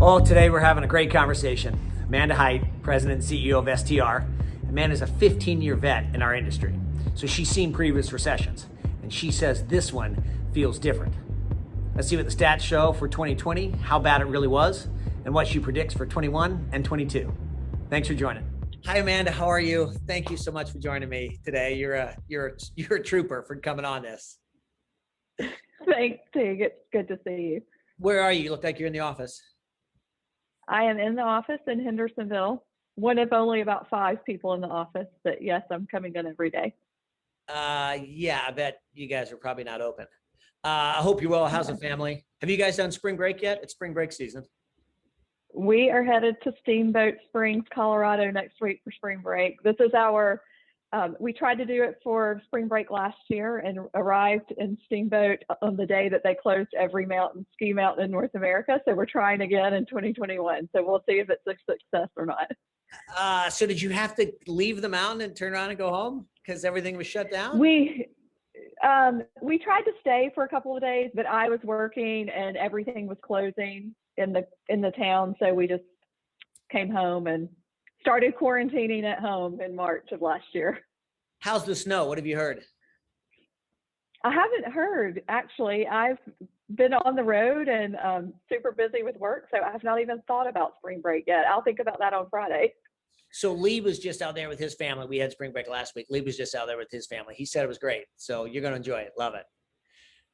Oh, today we're having a great conversation. Amanda Hite, President and CEO of STR. Amanda's a 15-year vet in our industry, so she's seen previous recessions, and she says this one feels different. Let's see what the stats show for 2020, how bad it really was, and what she predicts for 21 and 22. Thanks for joining. Hi, Amanda. How are you? Thank you so much for joining me today. You're a trooper for coming on this. Thanks, Teague. It's good to see you. Where are you? You look like you're in the office. I am in the office in Hendersonville, one of only about 5 people in the office, but yes, I'm coming in every day. Yeah, I bet you guys are probably not open. I hope you're well. How's the family? Have you guys done spring break yet? It's spring break season. We are headed to Steamboat Springs, Colorado next week for spring break. This is our, we tried to do it for spring break last year and arrived in Steamboat on the day that they closed every ski mountain in North America. So we're trying again in 2021. So we'll see if it's a success or not. So did you have to leave the mountain and turn around and go home because everything was shut down? We tried to stay for a couple of days, but I was working and everything was closing in the town. So we just came home and started quarantining at home in March of last year. How's the snow? What have you heard? I haven't heard, actually. I've been on the road and super busy with work, so I have not even thought about spring break yet. I'll think about that on Friday. So Lee was just out there with his family. We had spring break last week. Lee was just out there with his family. He said it was great. So you're going to enjoy it. Love it.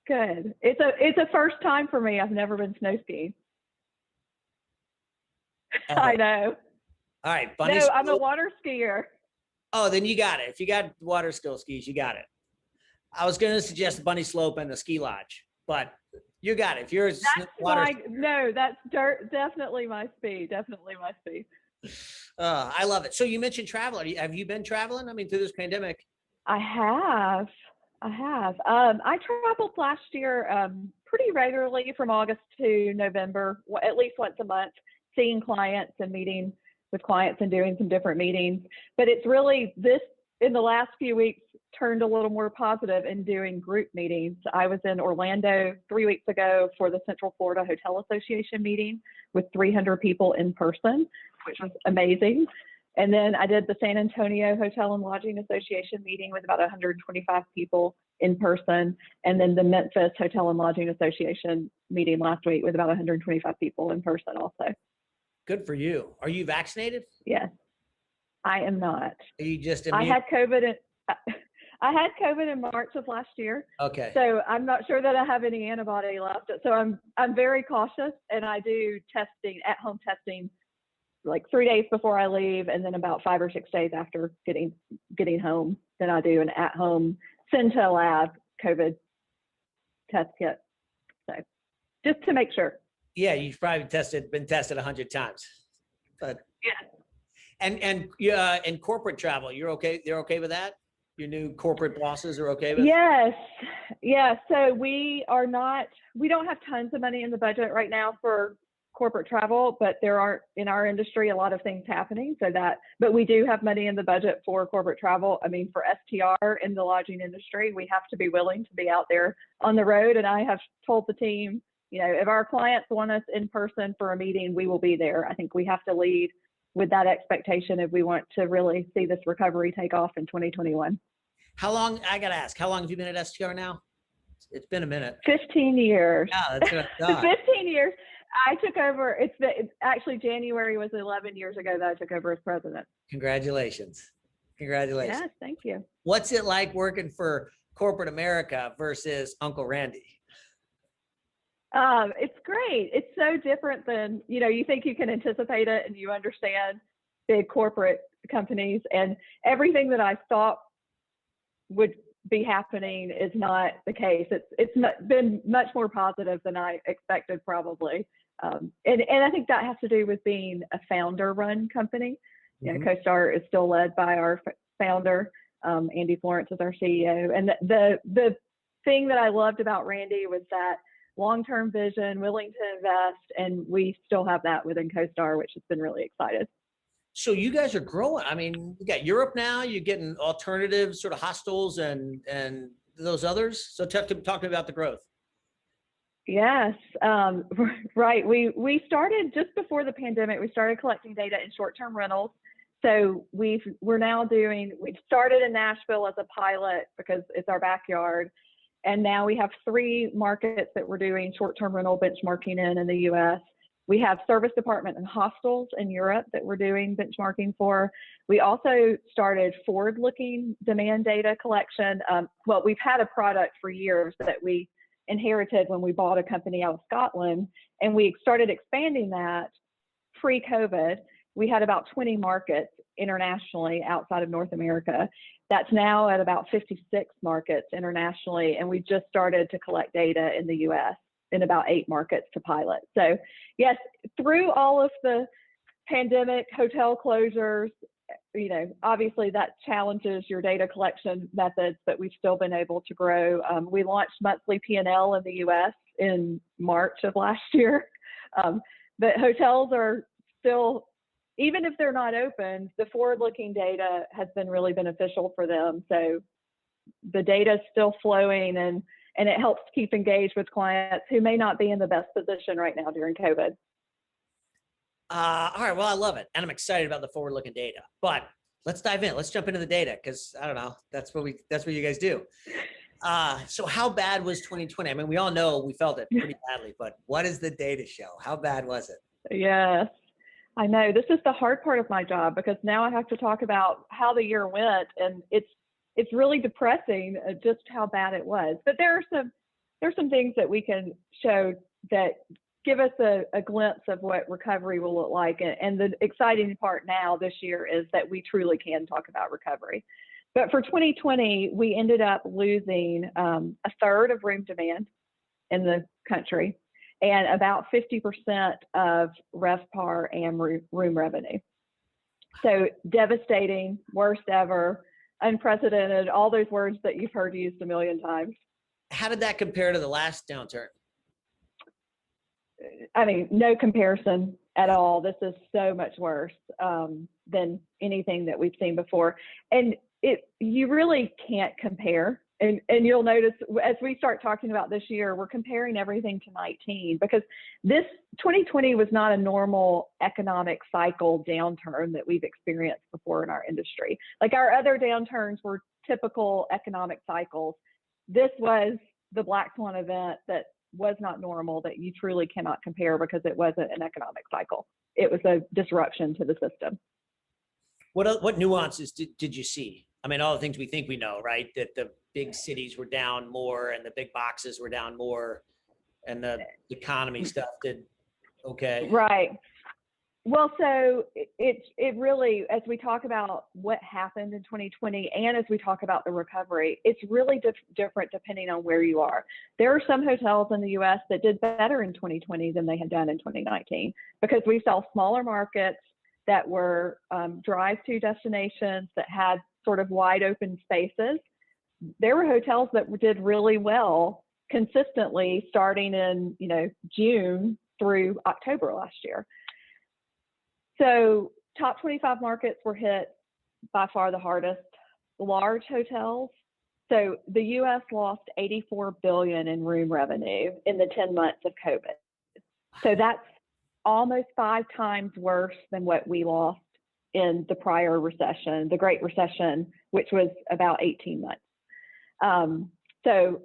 Good. It's a first time for me. I've never been snow skiing. I know. All right. Bunny no, I'm a water skier. Oh, then you got it. If you got water skill skis, you got it. I was going to suggest the bunny slope and the ski lodge, but you got it. If you're that's definitely my speed. Definitely my speed. I love it. So you mentioned travel. Have you been traveling? I mean, through this pandemic. I have. I traveled last year pretty regularly from August to November, at least once a month, seeing clients and meeting with clients and doing some different meetings. But it's really in the last few weeks turned a little more positive in doing group meetings. I was in Orlando 3 weeks ago for the Central Florida Hotel Association meeting with 300 people in person, which was amazing. And then I did the San Antonio Hotel and Lodging Association meeting with about 125 people in person. And then the Memphis Hotel and Lodging Association meeting last week with about 125 people in person also. Good for you. Are you vaccinated? Yes, I am not. Are you just immune? I had COVID in March of last year. Okay. So I'm not sure that I have any antibody left. So I'm very cautious, and I do at-home testing like 3 days before I leave, and then about 5 or 6 days after getting home. Then I do an at-home send to a lab COVID test kit. So just to make sure. Yeah, you've probably been tested 100 times. But yeah. And corporate travel, you're okay? They're okay with that? Your new corporate bosses are okay with it? Yes. Yeah. So we don't have tons of money in the budget right now for corporate travel, but there are in our industry a lot of things happening. But we do have money in the budget for corporate travel. I mean, for STR in the lodging industry, we have to be willing to be out there on the road. And I have told the team, if our clients want us in person for a meeting, we will be there. I think we have to lead with that expectation if we want to really see this recovery take off in 2021. I got to ask, how long have you been at STR now? It's been a minute. 15 years. Yeah, that's what I thought. 15 years. I took over. Actually January was 11 years ago that I took over as president. Congratulations. Yes, thank you. What's it like working for corporate America versus Uncle Randy? It's great. It's so different than, you think you can anticipate it and you understand big corporate companies, and everything that I thought would be happening is not the case. It's been much more positive than I expected, probably. And I think that has to do with being a founder-run company. Mm-hmm. CoStar is still led by our founder. Andy Florence is our CEO. And the thing that I loved about Randy was that long-term vision, willing to invest, and we still have that within CoStar, which has been really excited. So you guys are growing. I mean, you got Europe now, you're getting alternative sort of hostels and those others. So talk to me about the growth. Yes, right. We started just before the pandemic. We started collecting data in short-term rentals. So we've started in Nashville as a pilot because it's our backyard, and now we have 3 markets that we're doing short-term rental benchmarking in the U.S. We have service department and hostels in Europe that we're doing benchmarking for. We also started forward-looking demand data collection. Well, we've had a product for years that we inherited when we bought a company out of Scotland, and we started expanding that pre-COVID. We had about 20 markets internationally outside of North America. That's now at about 56 markets internationally, and we just started to collect data in the US in about 8 markets to pilot. So yes, through all of the pandemic, hotel closures, obviously that challenges your data collection methods, but we've still been able to grow. We launched monthly P&L in the US in March of last year. But hotels are still, even if they're not open, the forward-looking data has been really beneficial for them. So the data is still flowing, and it helps keep engaged with clients who may not be in the best position right now during COVID. All right. Well, I love it. And I'm excited about the forward-looking data. But let's dive in. Let's jump into the data because, I don't know, that's what you guys do. So how bad was 2020? I mean, we all know we felt it pretty badly, but what does the data show? How bad was it? Yes, I know. This is the hard part of my job because now I have to talk about how the year went, and it's really depressing just how bad it was. But there's some things that we can show that give us a glimpse of what recovery will look like. And the exciting part now this year is that we truly can talk about recovery. But for 2020, we ended up losing a third of room demand in the country and about 50% of RevPAR and room revenue. So devastating, worst ever, unprecedented, all those words that you've heard used a million times. How did that compare to the last downturn? I mean, no comparison at all. This is so much worse than anything that we've seen before. And you really can't compare. And you'll notice as we start talking about this year, we're comparing everything to 19 because this 2020 was not a normal economic cycle downturn that we've experienced before in our industry. Like our other downturns were typical economic cycles. This was the black swan event that was not normal, that you truly cannot compare because it wasn't an economic cycle. It was a disruption to the system. What nuances did you see? I mean, all the things we think we know, right? That the big cities were down more and the big boxes were down more and the economy stuff did okay. Right. Well, so it really, as we talk about what happened in 2020 and as we talk about the recovery, it's really different depending on where you are. There are some hotels in the U.S. that did better in 2020 than they had done in 2019 because we saw smaller markets that were drive-to destinations that had sort of wide open spaces. There were hotels that did really well consistently starting in June through October last year. So top 25 markets were hit by far the hardest. Large hotels. So the U.S. lost $84 billion in room revenue in the 10 months of COVID. So that's almost 5 times worse than what we lost in the prior recession, the Great Recession, which was about 18 months. So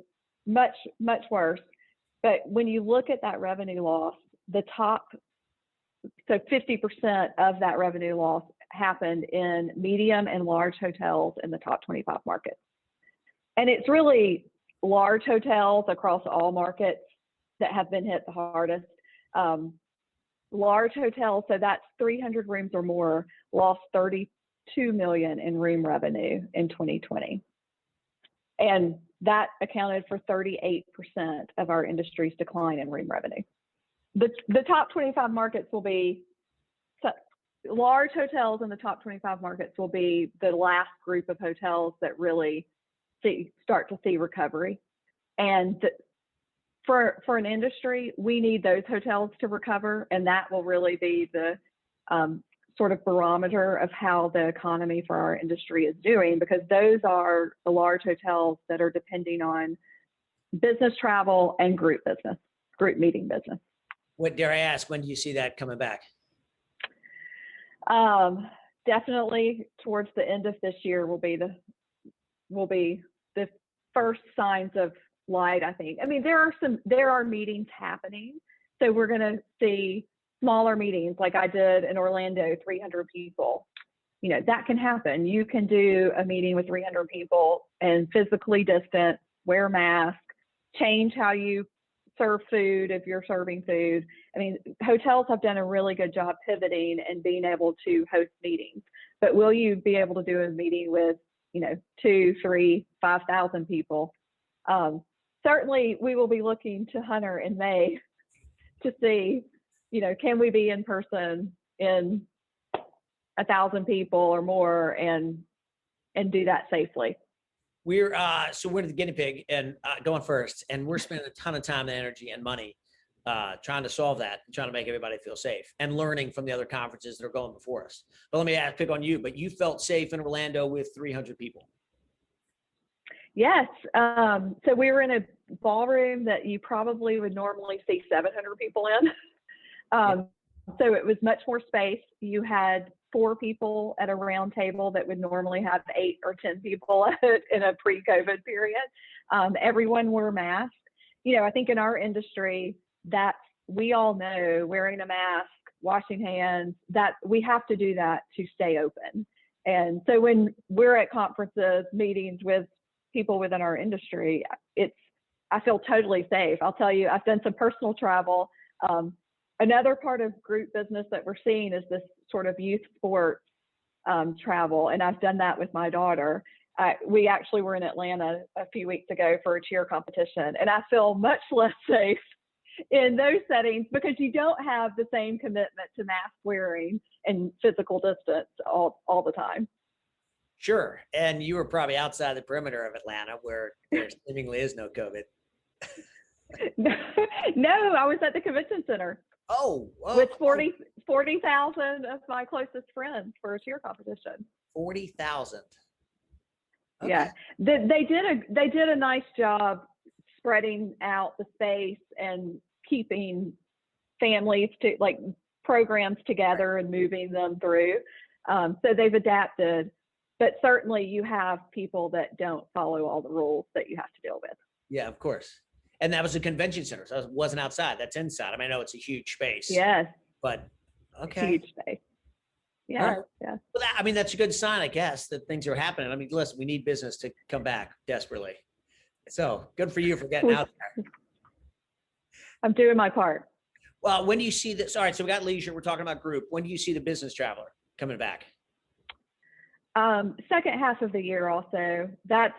much, much worse. But when you look at that revenue loss, so 50% of that revenue loss happened in medium and large hotels in the top 25 markets. And it's really large hotels across all markets that have been hit the hardest. Large hotels, so that's 300 rooms or more, lost $32 million in room revenue in 2020. And that accounted for 38% of our industry's decline in room revenue. The top 25 markets will be, large hotels in the top 25 markets will be the last group of hotels that really start to see recovery. And for an industry, we need those hotels to recover, and that will really be the sort of barometer of how the economy for our industry is doing, because those are the large hotels that are depending on business travel and group business. group meeting business. What dare I ask? When do you see that coming back? Definitely towards the end of this year will be the first signs of light, I think. I mean, there are meetings happening. So we're going to see smaller meetings like I did in Orlando, 300 people. You know, that can happen. You can do a meeting with 300 people and physically distance, wear masks, change how you serve food if you're serving food. I mean, hotels have done a really good job pivoting and being able to host meetings. But will you be able to do a meeting with, 2, 3, 5,000 people? Certainly, we will be looking to Hunter in May to see, can we be in person in 1,000 people or more and do that safely. We're the guinea pig and going first, and we're spending a ton of time and energy and money trying to solve that and trying to make everybody feel safe and learning from the other conferences that are going before us. But let me pick on you. But you felt safe in Orlando with 300 people. Yes. So we were in a ballroom that you probably would normally see 700 people in. So it was much more space. You had 4 people at a round table that would normally have 8 or 10 people in a pre-COVID period. Everyone wore masks. I think in our industry that we all know wearing a mask, washing hands, that we have to do that to stay open. And so when we're at conferences, meetings with people within our industry, I feel totally safe. I'll tell you, I've done some personal travel. Another part of group business that we're seeing is this sort of youth sports travel, and I've done that with my daughter. We actually were in Atlanta a few weeks ago for a cheer competition, and I feel much less safe in those settings because you don't have the same commitment to mask wearing and physical distance all the time. Sure, and you were probably outside the perimeter of Atlanta where there seemingly is no COVID. No, I was at the convention center. With 40,000 of my closest friends for a cheer competition. 40,000. Okay. Yeah, they did a nice job spreading out the space and keeping families to programs together and moving them through. So they've adapted, but certainly you have people that don't follow all the rules that you have to deal with. Yeah, of course. And that was a convention center, so it wasn't outside. That's inside. I mean, I know it's a huge space. Yes. But okay. Huge space. Yeah. Right. Yeah. Well, that's a good sign, I guess, that things are happening. I mean, listen, we need business to come back desperately. So good for you for getting out there. I'm doing my part. Well, when do you see this? All right, so we got leisure. We're talking about group. When do you see the business traveler coming back? Second half of the year also. That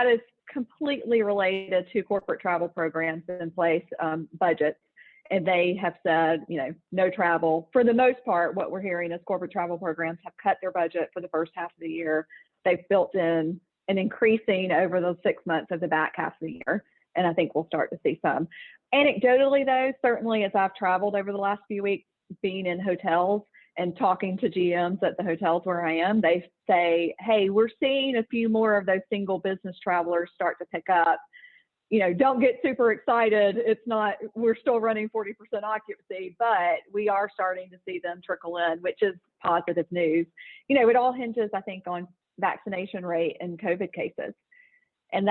is completely related to corporate travel programs in place, budgets. And they have said, no travel. For the most part, what we're hearing is corporate travel programs have cut their budget for the first half of the year. They've built in an increasing over the 6 months of the back half of the year. And I think we'll start to see some. Anecdotally, though, certainly as I've traveled over the last few weeks, being in hotels and talking to GMs at the hotels where I am, they say, hey, we're seeing a few more of those single business travelers start to pick up. Don't get super excited. We're still running 40% occupancy, but we are starting to see them trickle in, which is positive news. It all hinges, I think, on vaccination rate and COVID cases. And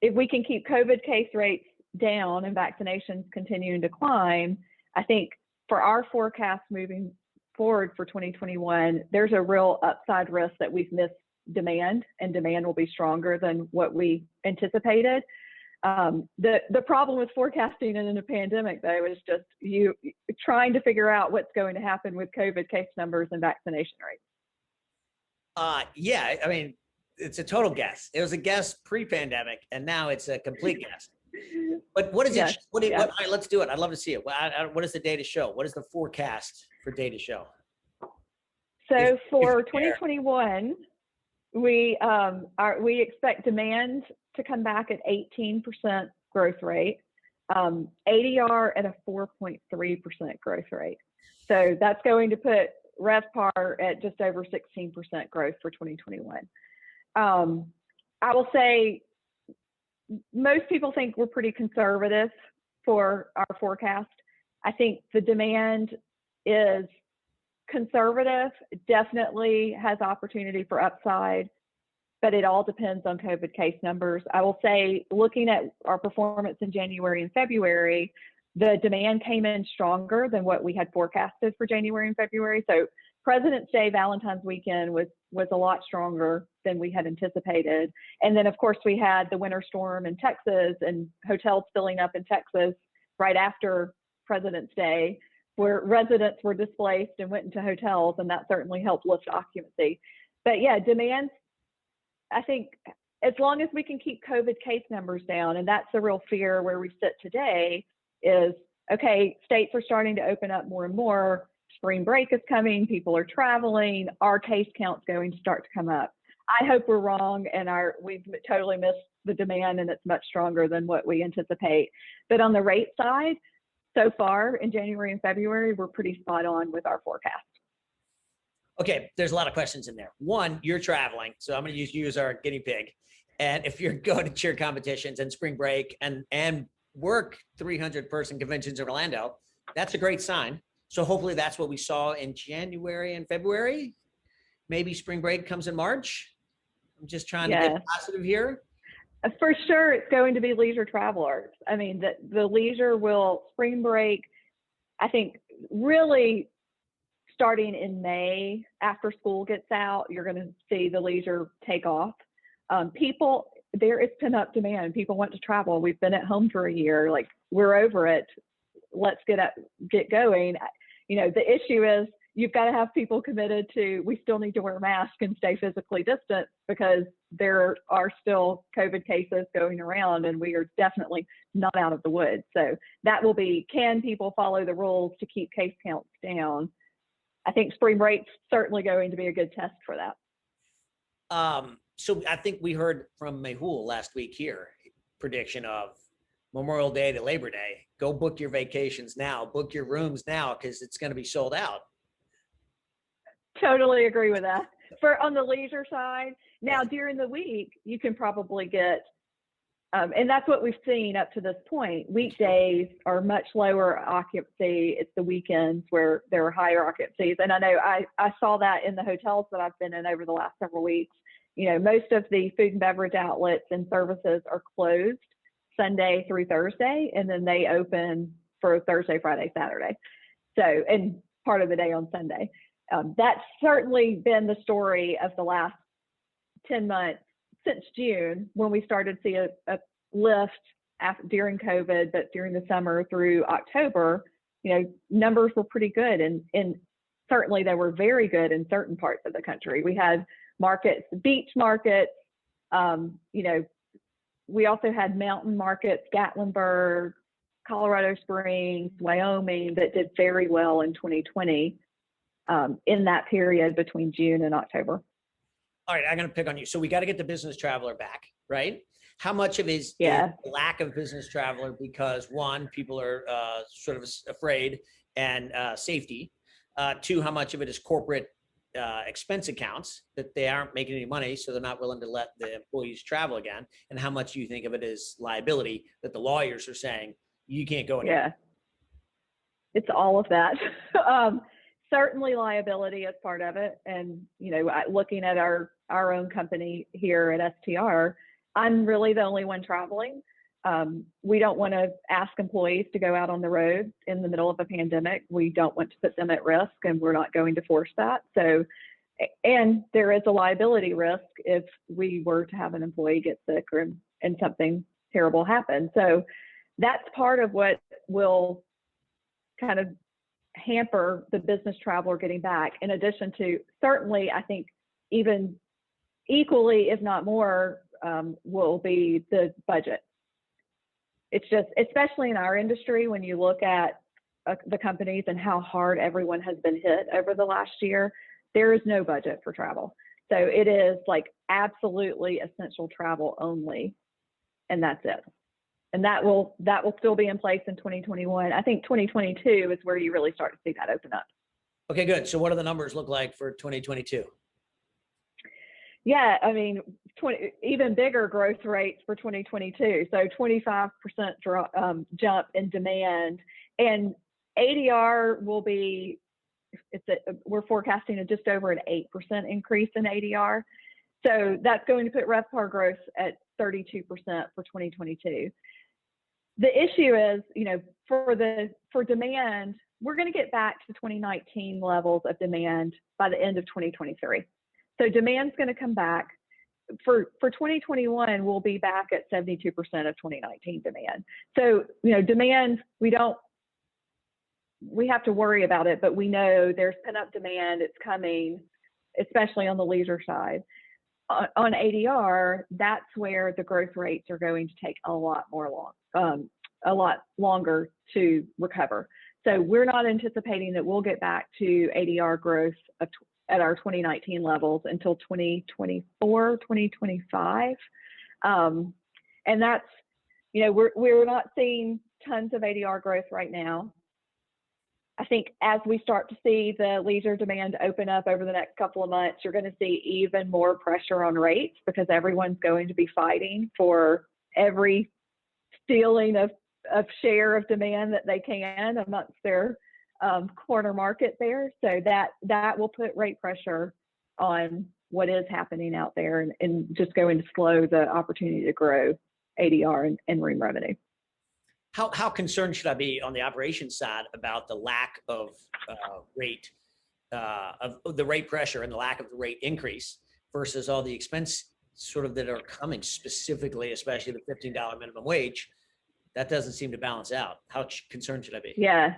if we can keep COVID case rates down and vaccinations continuing to climb, I think for our forecast moving forward for 2021, there's a real upside risk that we've missed demand, and demand will be stronger than what we anticipated. The problem with forecasting in a pandemic, though, is just you trying to figure out what's going to happen with COVID case numbers and vaccination rates. Yeah, I mean, it's a total guess. It was a guess pre-pandemic, and now it's a complete guess. But what is it? All right, let's do it. I'd love to see it. What does the data show? What is the forecast for data show? So for 2021, we expect demand to come back at 18% growth rate, ADR at a 4.3% growth rate. So that's going to put RevPAR at just over 16% growth for 2021. I will say most people think we're pretty conservative for our forecast. I think the demand is conservative, definitely has opportunity for upside, but it all depends on COVID case numbers. I will say, looking at our performance in January and February, the demand came in stronger than what we had forecasted for January and February. So President's Day, Valentine's weekend was a lot stronger than we had anticipated. And then, of course, we had the winter storm in Texas and hotels filling up in Texas right after President's Day, where residents were displaced and went into hotels, and that certainly helped lift occupancy. But yeah, demand, I think, as long as we can keep COVID case numbers down, and that's the real fear where we sit today, is, okay, states are starting to open up more and more. Spring break is coming. People are traveling. Our case count's going to start to come up. I hope we're wrong and we've totally missed the demand and it's much stronger than what we anticipate. But on the rate side, so far in January and February, we're pretty spot on with our forecast. Okay, there's a lot of questions in there. One, you're traveling, so I'm going to use you as our guinea pig. And if you're going to cheer competitions and spring break and work 300-person conventions in Orlando, that's a great sign. So hopefully that's what we saw in January and February. Maybe spring break comes in March. I'm just trying to get positive here. For sure, it's going to be leisure travelers. I mean, the leisure will spring break, I think, really starting in May after school gets out, you're going to see the leisure take off. There is pent-up demand. People want to travel. We've been at home for a year. Like, we're over it. Let's get going. You know, the issue is you've got to have people committed to, we still need to wear masks and stay physically distant because there are still COVID cases going around and we are definitely not out of the woods. So that will be, can people follow the rules to keep case counts down? I think spring break's certainly going to be a good test for that. So I think we heard from Mehul last week here, prediction of Memorial Day to Labor Day. Go book your vacations now, book your rooms now, because it's going to be sold out. Totally agree with that. On the leisure side, now during the week, you can probably get, and that's what we've seen up to this point. Weekdays are much lower occupancy. It's the weekends where there are higher occupancies. And I know I saw that in the hotels that I've been in over the last several weeks. You know, most of the food and beverage outlets and services are closed Sunday through Thursday, and then they open for Thursday, Friday, Saturday. So, and part of the day on Sunday. That's certainly been the story of the last 10 months since June, when we started to see a lift during COVID, but during the summer through October, you know, numbers were pretty good. And certainly they were very good in certain parts of the country. We had markets, beach markets, you know, we also had mountain markets, Gatlinburg, Colorado Springs, Wyoming, that did very well in 2020 in that period between June and October. All right, I'm going to pick on you. So we got to get the business traveler back, right? How much of it is lack of business traveler because, one, people are sort of afraid and safety. Two, how much of it is corporate expense accounts that they aren't making any money, so they're not willing to let the employees travel again? And how much do you think of it as liability that the lawyers are saying you can't go anywhere? Yeah, it's all of that. Certainly liability is part of it. And, you know, looking at our own company here at STR, I'm really the only one traveling. We don't want to ask employees to go out on the road in the middle of a pandemic. We don't want to put them at risk, and we're not going to force that. So, and there is a liability risk if we were to have an employee get sick and something terrible happen. So that's part of what will kind of hamper the business traveler getting back, in addition to, certainly, I think even equally, if not more, will be the budget. It's just, especially in our industry, when you look at the companies and how hard everyone has been hit over the last year, there is no budget for travel. So it is like absolutely essential travel only, and that's it. And that will still be in place in 2021. I think 2022 is where you really start to see that open up. Okay, good. So what do the numbers look like for 2022? Yeah, I mean, even bigger growth rates for 2022. So 25% jump in demand, and ADR will be, we're forecasting just over an 8% increase in ADR. So that's going to put RevPAR growth at 32% for 2022. The issue is, for demand, we're going to get back to 2019 levels of demand by the end of 2023. So demand's going to come back. For 2021, we'll be back at 72% of 2019 demand. So, demand, we have to worry about it, but we know there's pent-up demand. It's coming, especially on the leisure side. On ADR, that's where the growth rates are going to take a lot longer to recover. So we're not anticipating that we'll get back to ADR growth at our 2019 levels until 2024, 2025. And that's, we're not seeing tons of ADR growth right now. I think as we start to see the leisure demand open up over the next couple of months, you're going to see even more pressure on rates because everyone's going to be fighting for every stealing of share of demand that they can amongst their corner market there. So that will put rate pressure on what is happening out there and just going to slow the opportunity to grow ADR and room revenue. How concerned should I be on the operations side about the lack of rate, of the rate pressure and the lack of the rate increase versus all the expense sort of that are coming, specifically, especially the $15 minimum wage? That doesn't seem to balance out. How concerned should I be? Yeah.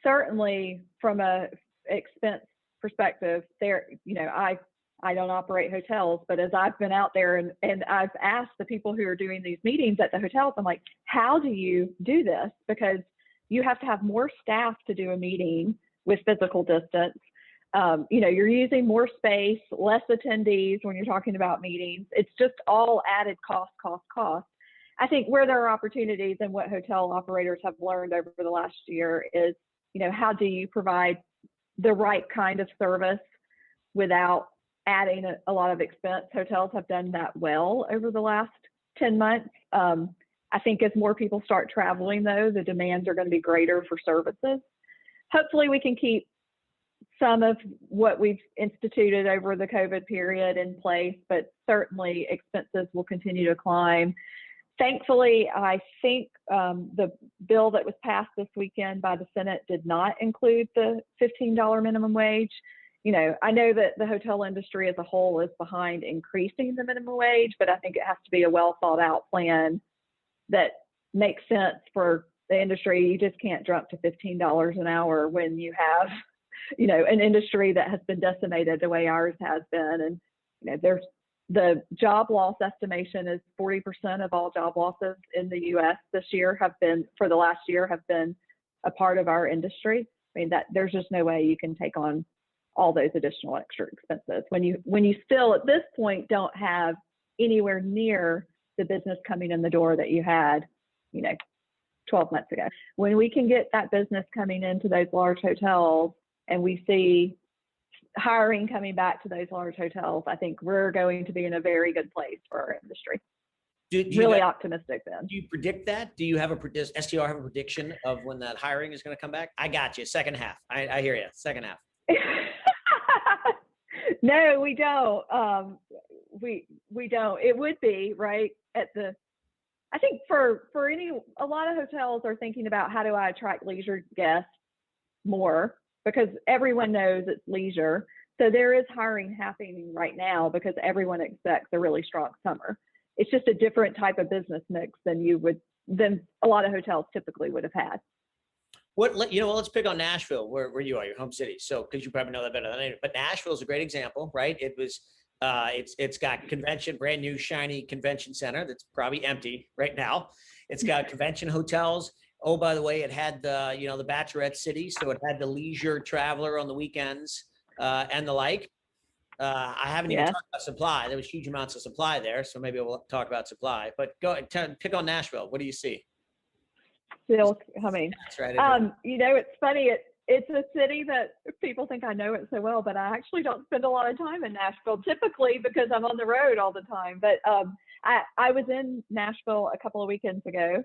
Certainly from a expense perspective there, I don't operate hotels, but as I've been out there and I've asked the people who are doing these meetings at the hotels, I'm like, how do you do this? Because you have to have more staff to do a meeting with physical distance. You're using more space, less attendees when you're talking about meetings. It's just all added cost. I think where there are opportunities and what hotel operators have learned over the last year is, how do you provide the right kind of service without adding a lot of expense? Hotels have done that well over the last 10 months. I think as more people start traveling, though, the demands are going to be greater for services. Hopefully we can keep some of what we've instituted over the COVID period in place, but certainly expenses will continue to climb. Thankfully, I think the bill that was passed this weekend by the Senate did not include the $15 minimum wage. I know that the hotel industry as a whole is behind increasing the minimum wage, but I think it has to be a well thought out plan that makes sense for the industry. You just can't jump to $15 an hour when you have, an industry that has been decimated the way ours has been. And, there's the job loss estimation is 40% of all job losses in the U.S. for the last year have been a part of our industry. I mean, that there's just no way you can take on all those additional extra expenses when you still at this point don't have anywhere near the business coming in the door that you had 12 months ago. When we can get that business coming into those large hotels and we see hiring coming back to those large hotels, I think we're going to be in a very good place for our industry. Really optimistic then. Do you predict that? Do you have does STR have a prediction of when that hiring is going to come back? I got you. Second half. I hear you. Second half. No, we don't. We don't. It would be right at the. I think a lot of hotels are thinking about how do I attract leisure guests more because everyone knows it's leisure. So there is hiring happening right now because everyone expects a really strong summer. It's just a different type of business mix than a lot of hotels typically would have had. Let's pick on Nashville, where you are, your home city. So, because you probably know that better than I do. But Nashville is a great example, right? It was, it's got brand new, shiny convention center that's probably empty right now. It's got convention hotels. Oh, by the way, it had the Bachelorette City, so it had the leisure traveler on the weekends and the like. I haven't even talked about supply. There was huge amounts of supply there, so maybe we'll talk about supply. But go ahead, pick on Nashville. What do you see? Still coming. That's right. It's funny. it's a city that people think I know it so well, but I actually don't spend a lot of time in Nashville typically because I'm on the road all the time. But I was in Nashville a couple of weekends ago,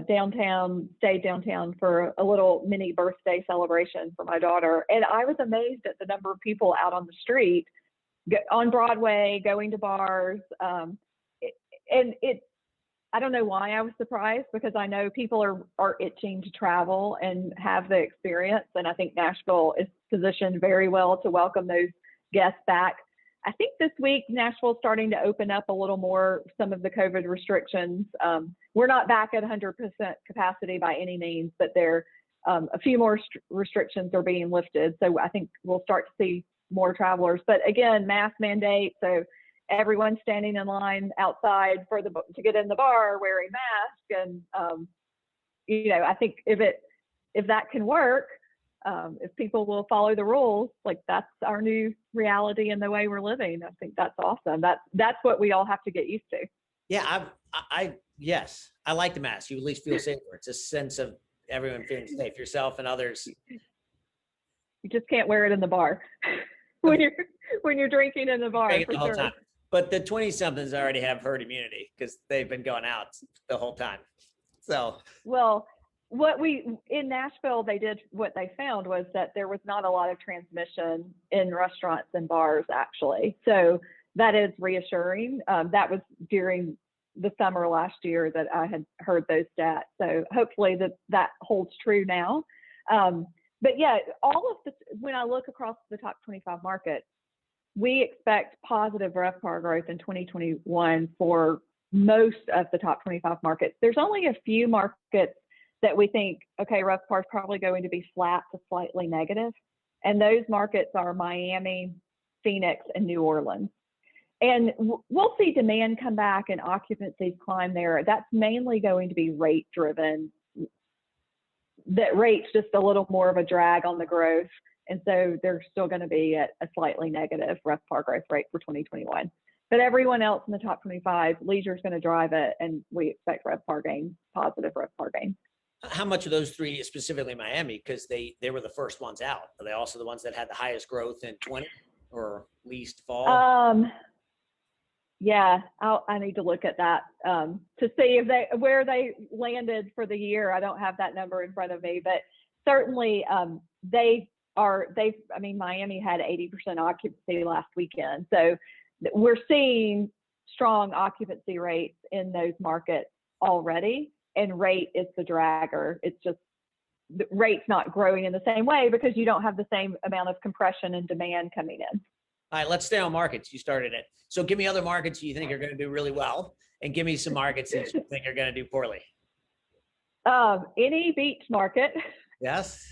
downtown, stayed downtown for a little mini birthday celebration for my daughter. And I was amazed at the number of people out on the street, on Broadway, going to bars. I don't know why I was surprised, because I know people are itching to travel and have the experience. And I think Nashville is positioned very well to welcome those guests back. I think this week Nashville's starting to open up a little more, some of the COVID restrictions. We're not back at 100% capacity by any means, but a few more restrictions are being lifted. So I think we'll start to see more travelers. But again, mask mandate, so everyone's standing in line outside to get in the bar wearing masks. And I think if that can work, if people will follow the rules, like that's our new reality and the way we're living. I think that's awesome. That's what we all have to get used to. Yeah, yes, I like the mask. You at least feel safer. It's a sense of everyone feeling safe, yourself and others. You just can't wear it in the bar when you're drinking in the bar. For the whole sure. time. But the 20-somethings already have herd immunity because they've been going out the whole time. So, well, in Nashville, what they found was that there was not a lot of transmission in restaurants and bars, actually. So that is reassuring. That was during the summer last year that I had heard those stats. So hopefully that holds true now. But yeah, when I look across the top 25 markets, we expect positive RevPAR growth in 2021 for most of the top 25 markets. There's only a few markets that we think, okay, RevPAR is probably going to be flat to slightly negative. And those markets are Miami, Phoenix, and New Orleans. And we'll see demand come back and occupancies climb there. That's mainly going to be rate driven. That rate's just a little more of a drag on the growth. And so they're still going to be at a slightly negative RevPAR growth rate for 2021. But everyone else in the top 25, leisure is going to drive it, and we expect RevPAR gains, positive RevPAR gains. How much of those three, specifically Miami, because they were the first ones out? Are they also the ones that had the highest growth in 20 or least fall? Yeah, I need to look at that to see where they landed for the year. I don't have that number in front of me, but certainly Miami had 80% occupancy last weekend. So we're seeing strong occupancy rates in those markets already, and rate is the dragger. It's just the rate's not growing in the same way because you don't have the same amount of compression and demand coming in. All right, let's stay on markets. You started it. So give me other markets you think are going to do really well, and give me some markets that you think are going to do poorly. Any beach market. Yes.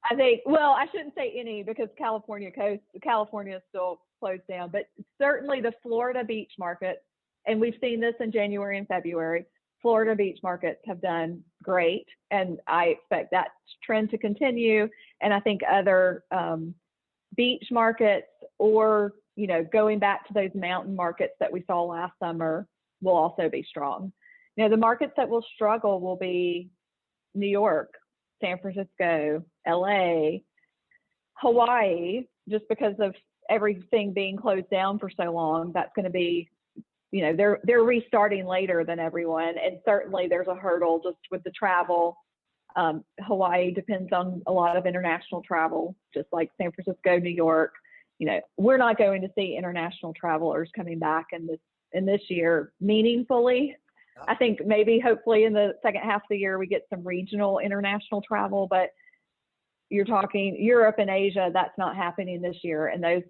I think, well, I shouldn't say any because California is still closed down, but certainly the Florida beach market, and we've seen this in January and February, Florida beach markets have done great, and I expect that trend to continue. And I think other beach markets, or going back to those mountain markets that we saw last summer, will also be strong. The markets that will struggle will be New York, San Francisco, LA, Hawaii, just because of everything being closed down for so long. That's going to be, they're restarting later than everyone. And certainly there's a hurdle just with the travel. Hawaii depends on a lot of international travel, just like San Francisco, New York. We're not going to see international travelers coming back in this year meaningfully. I think maybe hopefully in the second half of the year we get some regional international travel, but you're talking Europe and Asia, that's not happening this year. And those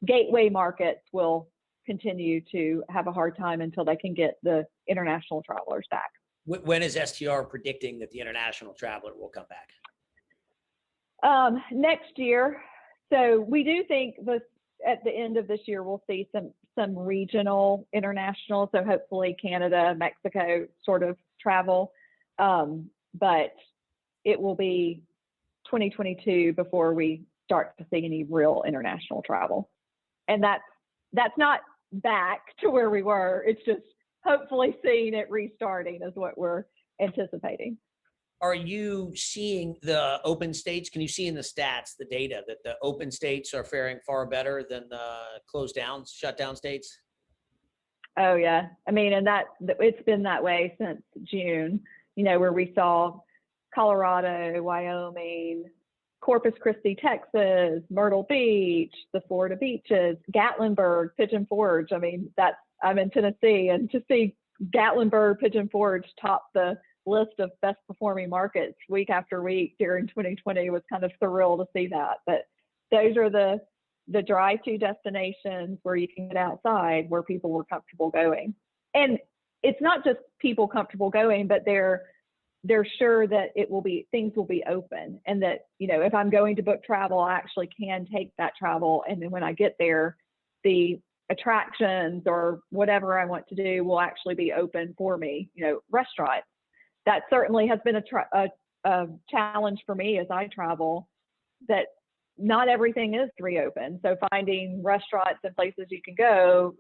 gateway markets will continue to have a hard time until they can get the international travelers back. When is STR predicting that the international traveler will come back? Next year. So we do think at the end of this year, we'll see some regional international. So hopefully Canada, Mexico sort of travel. But it will be 2022 before we start to see any real international travel. And that's not back to where we were. It's just hopefully seeing it restarting is what we're anticipating. are you seeing the open states? Can you see in the stats, the data, that the open states are faring far better than the closed down, shut down states? Oh yeah. I mean, and it's been that way since June, where we saw Colorado, Wyoming, Corpus Christi, Texas, Myrtle Beach, the Florida beaches, Gatlinburg, Pigeon Forge. I mean, I'm in Tennessee, and to see Gatlinburg, Pigeon Forge top the list of best performing markets week after week during 2020 was kind of surreal to see that. But those are the drive-to destinations where you can get outside, where people were comfortable going. And it's not just people comfortable going, but they're sure that things will be open, and that, if I'm going to book travel, I actually can take that travel. And then when I get there, the attractions or whatever I want to do will actually be open for me. Restaurants. That certainly has been a challenge for me as I travel, that not everything is reopened. So finding restaurants and places you can go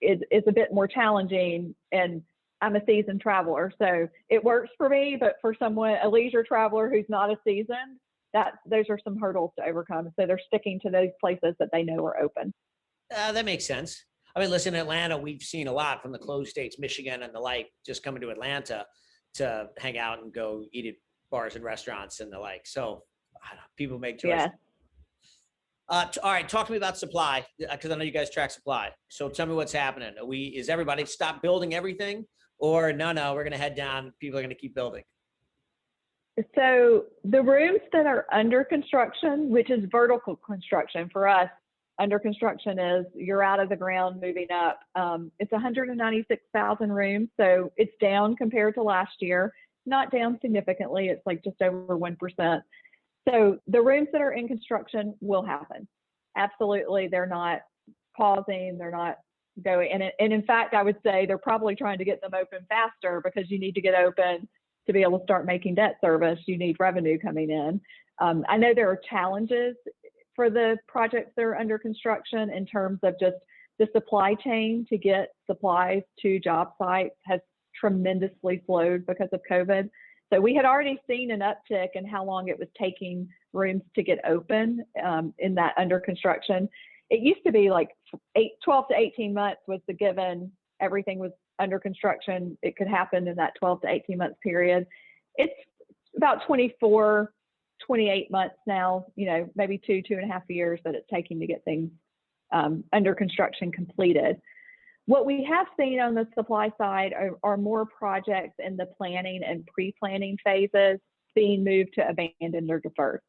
is a bit more challenging. And I'm a seasoned traveler, so it works for me. But for a leisure traveler who's not a seasoned, those are some hurdles to overcome. So they're sticking to those places that they know are open. That makes sense. I mean, listen, in Atlanta, we've seen a lot from the closed states, Michigan and the like, just coming to Atlanta to hang out and go eat at bars and restaurants and the like. So people make choices. Yeah. All right, talk to me about supply, because I know you guys track supply. So tell me what's happening. Is everybody stop building everything, or no, we're going to head down, people are going to keep building? So the rooms that are under construction, which is vertical construction for us, under construction is you're out of the ground moving up. It's 196,000 rooms, so it's down compared to last year. Not down significantly, it's like just over 1%. So the rooms that are in construction will happen. Absolutely, they're not pausing, they're not going. And in fact, I would say they're probably trying to get them open faster, because you need to get open to be able to start making debt service. You need revenue coming in. I know there are challenges for the projects that are under construction in terms of just the supply chain to get supplies to job sites has tremendously slowed because of COVID. So we had already seen an uptick in how long it was taking rooms to get open in that under construction. It used to be like 12 to 18 months was the given. Everything was under construction. It could happen in that 12 to 18 month period. It's about 24, 28 months now, maybe 2.5 years that it's taking to get things under construction completed. What we have seen on the supply side are more projects in the planning and pre-planning phases being moved to abandoned or deferred.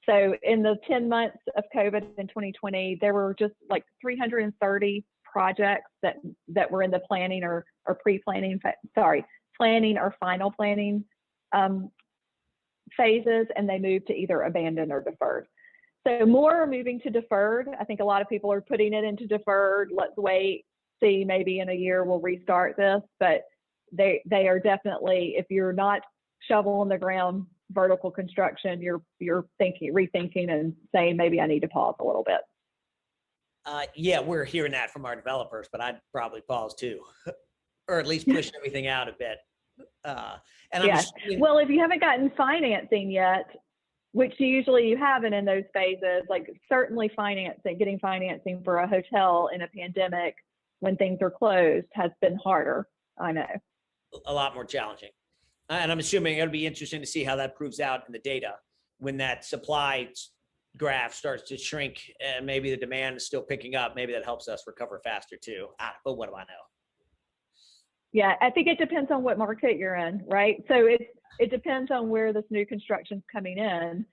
So in the 10 months of COVID in 2020, there were just like 330 projects that were in the planning or pre-planning, planning or final planning phases, and they moved to either abandoned or deferred. So more are moving to deferred. I think a lot of people are putting it into deferred. Let's wait, see, maybe in a year we'll restart this. But they are definitely, if you're not shovel in the ground vertical construction, you're rethinking and saying, maybe I need to pause a little bit. Yeah, we're hearing that from our developers, but I'd probably pause too, or at least push everything out a bit. Yes. Well, if you haven't gotten financing yet, which usually you haven't in those phases, like certainly getting financing for a hotel in a pandemic when things are closed has been harder. I know. A lot more challenging. And I'm assuming it'll be interesting to see how that proves out in the data when that supply graph starts to shrink and maybe the demand is still picking up. Maybe that helps us recover faster too. But what do I know? Yeah, I think it depends on what market you're in, right? So it depends on where this new construction's coming in.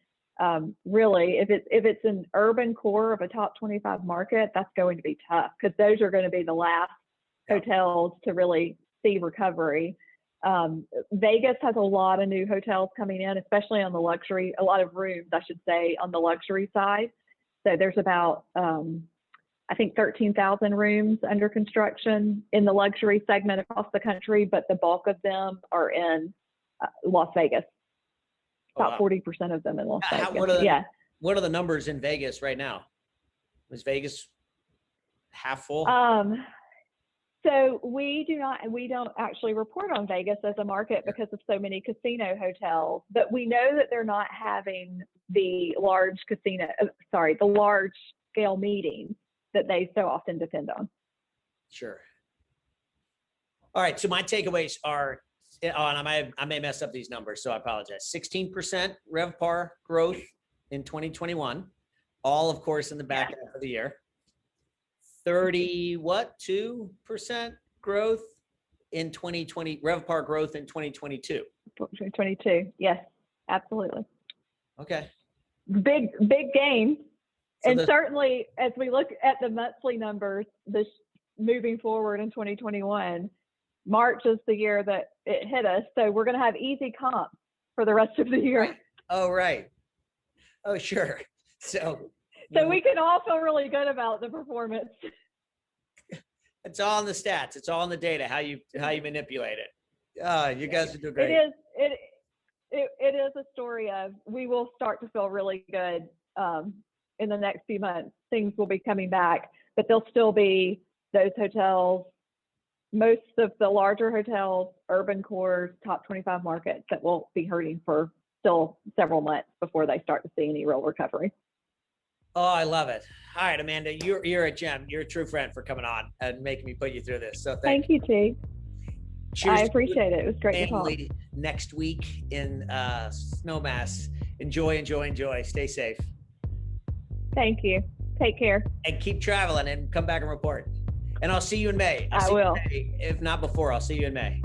Really, if it's an urban core of a top 25 market, that's going to be tough, because those are going to be the last hotels to really see recovery. Vegas has a lot of new hotels coming in, especially on the luxury, a lot of rooms, I should say, on the luxury side. So there's about, I think 13,000 rooms under construction in the luxury segment across the country, but the bulk of them are in Las Vegas. About 40% of them in Las Vegas. What are the numbers in Vegas right now? Is Vegas half full? So we don't actually report on Vegas as a market because of so many casino hotels, but we know that they're not having the large scale meetings that they so often depend on. Sure. All right. So my takeaways are, and I may mess up these numbers, so I apologize. 16% RevPAR growth in 2021, all of course in the back half of the year. 2% growth in 2020, RevPAR growth in 2022. 2022, yes, absolutely. Okay. Big gain. So And certainly, as we look at the monthly numbers, this moving forward in 2021, March is the year that it hit us. So we're going to have easy comps for the rest of the year. Right. Oh, right. Oh, sure. So we can all feel really good about the performance. It's all in the stats. It's all in the data, how you manipulate it. You guys are doing great. It is a story of, we will start to feel really good in the next few months. Things will be coming back, but there'll still be those hotels, most of the larger hotels, urban cores, top 25 markets that will be hurting for still several months before they start to see any real recovery. Oh, I love it. All right, Amanda, you're a gem. You're a true friend for coming on and making me put you through this. So thank you, Teague. Cheers. I appreciate it. It was great to talk. Next week in Snowmass. Enjoy. Stay safe. Thank you. Take care. And keep traveling and come back and report. And I'll see you in May. I will. If not before, I'll see you in May.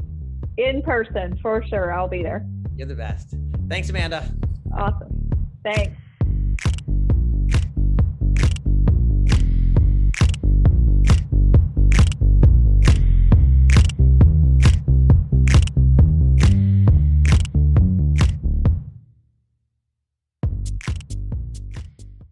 In person, for sure. I'll be there. You're the best. Thanks, Amanda. Awesome. Thanks.